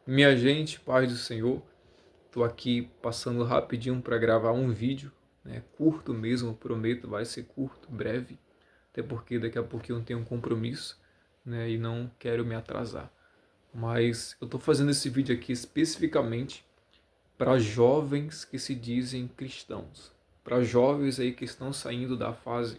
Minha gente, paz do Senhor, estou aqui passando rapidinho para gravar um vídeo, curto mesmo, prometo, vai ser curto, breve, até porque daqui a pouquinho eu tenho um compromisso, e não quero me atrasar. Mas eu estou fazendo esse vídeo aqui especificamente para jovens que se dizem cristãos, para jovens aí que estão saindo da fase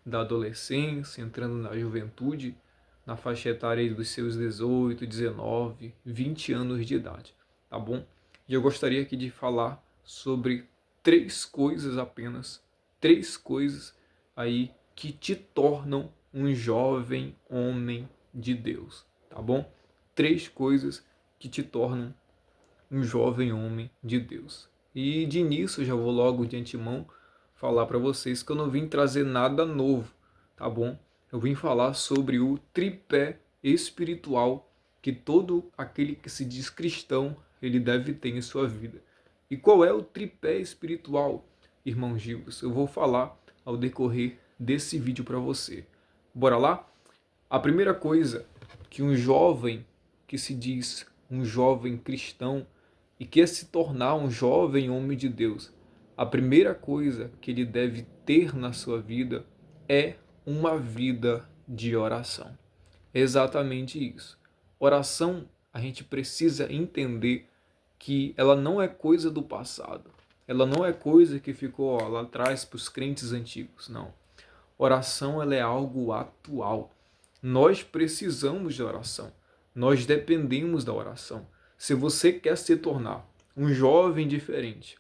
da adolescência, entrando na juventude, na faixa etária dos seus 18, 19, 20 anos de idade, tá bom? E eu gostaria aqui de falar sobre três coisas apenas, três coisas aí que te tornam um jovem homem de Deus, tá bom? Três coisas que te tornam um jovem homem de Deus. E de início, eu já vou logo de antemão falar para vocês que eu não vim trazer nada novo, tá bom? Eu vim falar sobre o tripé espiritual que todo aquele que se diz cristão, ele deve ter em sua vida. E qual é o tripé espiritual, irmão Gilson? Eu vou falar ao decorrer desse vídeo para você. Bora lá? A primeira coisa que um jovem que se diz um jovem cristão e quer se tornar um jovem homem de Deus, a primeira coisa que ele deve ter na sua vida é uma vida de oração. É exatamente isso. Oração, a gente precisa entender que ela não é coisa do passado. Ela não é coisa que ficou lá atrás para os crentes antigos, não. Oração, ela é algo atual. Nós precisamos de oração. Nós dependemos da oração. Se você quer se tornar um jovem diferente,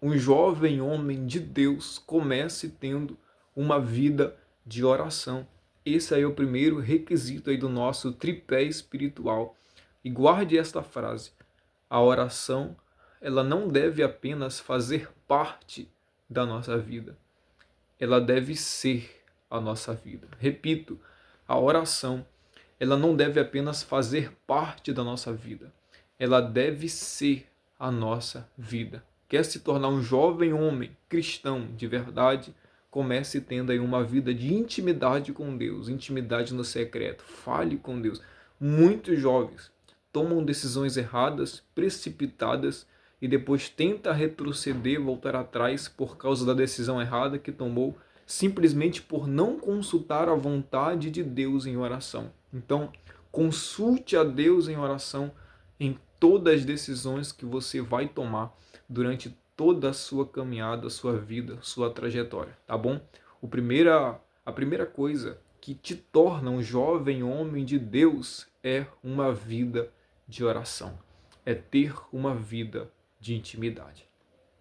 um jovem homem de Deus, comece tendo uma vida de oração. Esse aí é o primeiro requisito aí do nosso tripé espiritual. E guarde esta frase: a oração, ela não deve apenas fazer parte da nossa vida, ela deve ser a nossa vida. Repito, a oração, ela não deve apenas fazer parte da nossa vida, ela deve ser a nossa vida. Quer se tornar um jovem homem cristão de verdade? Comece tendo aí uma vida de intimidade com Deus, intimidade no secreto. Fale com Deus. Muitos jovens tomam decisões erradas, precipitadas, e depois tenta retroceder, voltar atrás por causa da decisão errada que tomou, simplesmente por não consultar a vontade de Deus em oração. Então, consulte a Deus em oração em todas as decisões que você vai tomar durante toda a sua caminhada, a sua vida, sua trajetória, tá bom? A primeira coisa que te torna um jovem homem de Deus é uma vida de oração, é ter uma vida de intimidade.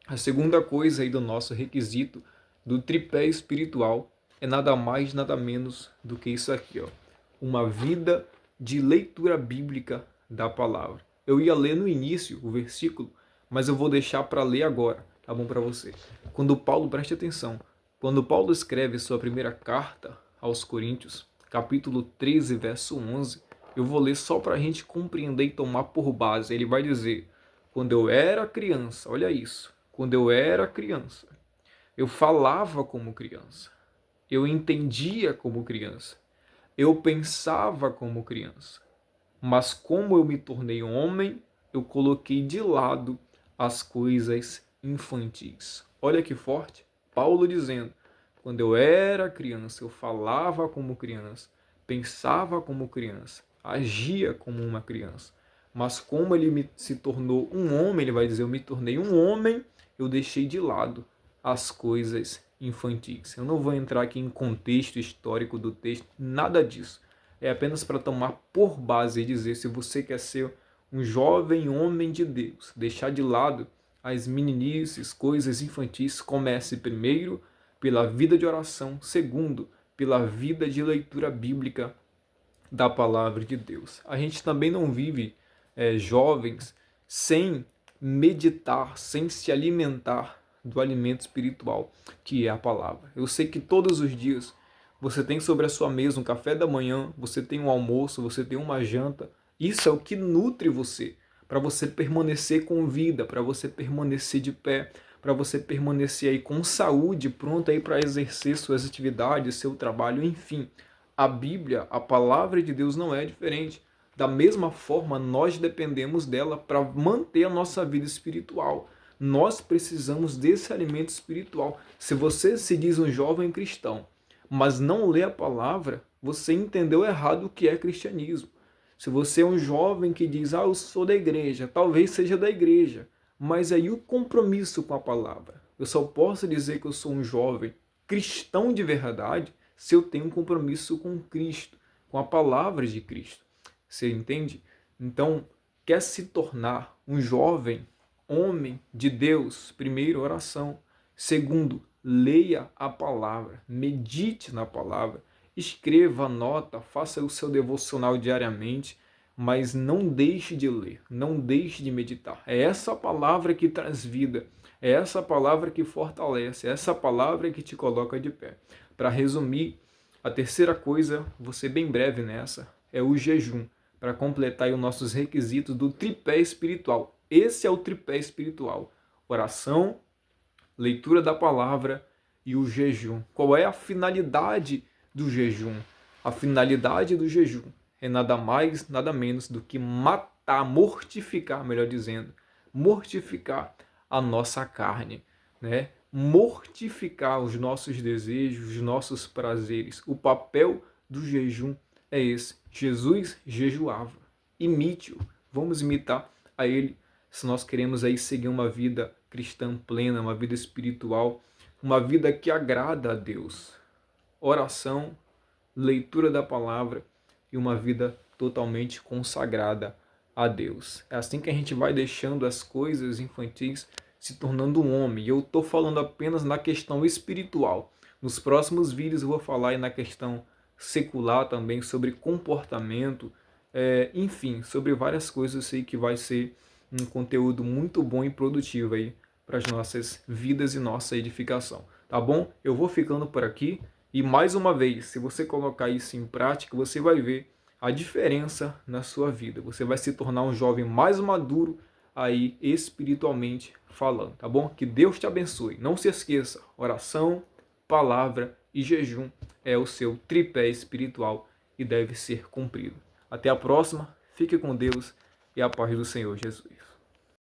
A segunda coisa aí do nosso requisito do tripé espiritual é nada mais, nada menos do que isso aqui, ó. Uma vida de leitura bíblica da palavra. Eu ia ler no início o versículo, mas eu vou deixar para ler agora, tá bom para você? Quando Paulo, preste atenção, quando Paulo escreve sua primeira carta aos Coríntios, capítulo 13, verso 11, eu vou ler só para a gente compreender e tomar por base. Ele vai dizer: quando eu era criança, olha isso, quando eu era criança, eu falava como criança, eu entendia como criança, eu pensava como criança, mas como eu me tornei homem, eu coloquei de lado as coisas infantis. Olha que forte, Paulo dizendo: quando eu era criança, eu falava como criança, pensava como criança, agia como uma criança. Mas como se tornou um homem, ele vai dizer: eu me tornei um homem, eu deixei de lado as coisas infantis. Eu não vou entrar aqui em contexto histórico do texto, nada disso. É apenas para tomar por base e dizer: se você quer ser um jovem homem de Deus, deixar de lado as meninices, coisas infantis, comece primeiro pela vida de oração, segundo, pela vida de leitura bíblica da palavra de Deus. A gente também não vive jovens sem meditar, sem se alimentar do alimento espiritual, que é a palavra. Eu sei que todos os dias você tem sobre a sua mesa um café da manhã, você tem um almoço, você tem uma janta. Isso é o que nutre você, para você permanecer com vida, para você permanecer de pé, para você permanecer aí com saúde, pronto aí para exercer suas atividades, seu trabalho, enfim. A Bíblia, a palavra de Deus não é diferente. Da mesma forma, nós dependemos dela para manter a nossa vida espiritual. Nós precisamos desse alimento espiritual. Se você se diz um jovem cristão, mas não lê a palavra, você entendeu errado o que é cristianismo. Se você é um jovem que diz, eu sou da igreja, talvez seja da igreja, mas aí o compromisso com a palavra. Eu só posso dizer que eu sou um jovem cristão de verdade se eu tenho um compromisso com Cristo, com a palavra de Cristo. Você entende? Então, quer se tornar um jovem homem de Deus? Primeiro, oração. Segundo, leia a palavra, medite na palavra, escreva, anota, faça o seu devocional diariamente, mas não deixe de ler, não deixe de meditar. É essa palavra que traz vida, é essa palavra que fortalece, é essa palavra que te coloca de pé. Para resumir, a terceira coisa, vou ser bem breve nessa, é o jejum, para completar os nossos requisitos do tripé espiritual. Esse é o tripé espiritual: oração, leitura da palavra e o jejum. Qual é a finalidade do jejum? A finalidade do jejum é nada mais, nada menos do que matar, mortificar, melhor dizendo, mortificar a nossa carne, né? Mortificar os nossos desejos, os nossos prazeres. O papel do jejum é esse. Jesus jejuava. Imite-o. Vamos imitar a ele se nós queremos aí seguir uma vida cristã plena, uma vida espiritual, uma vida que agrada a Deus. Oração, leitura da palavra e uma vida totalmente consagrada a Deus. É assim que a gente vai deixando as coisas infantis se tornando um homem. E eu estou falando apenas na questão espiritual. Nos próximos vídeos eu vou falar aí na questão secular também, sobre comportamento, enfim, sobre várias coisas aí que vai ser um conteúdo muito bom e produtivo aí para as nossas vidas e nossa edificação. Tá bom? Eu vou ficando por aqui e mais uma vez, se você colocar isso em prática, você vai ver a diferença na sua vida. Você vai se tornar um jovem mais maduro aí espiritualmente falando, tá bom? Que Deus te abençoe. Não se esqueça, oração, palavra e jejum é o seu tripé espiritual e deve ser cumprido. Até a próxima, fique com Deus e a paz do Senhor Jesus.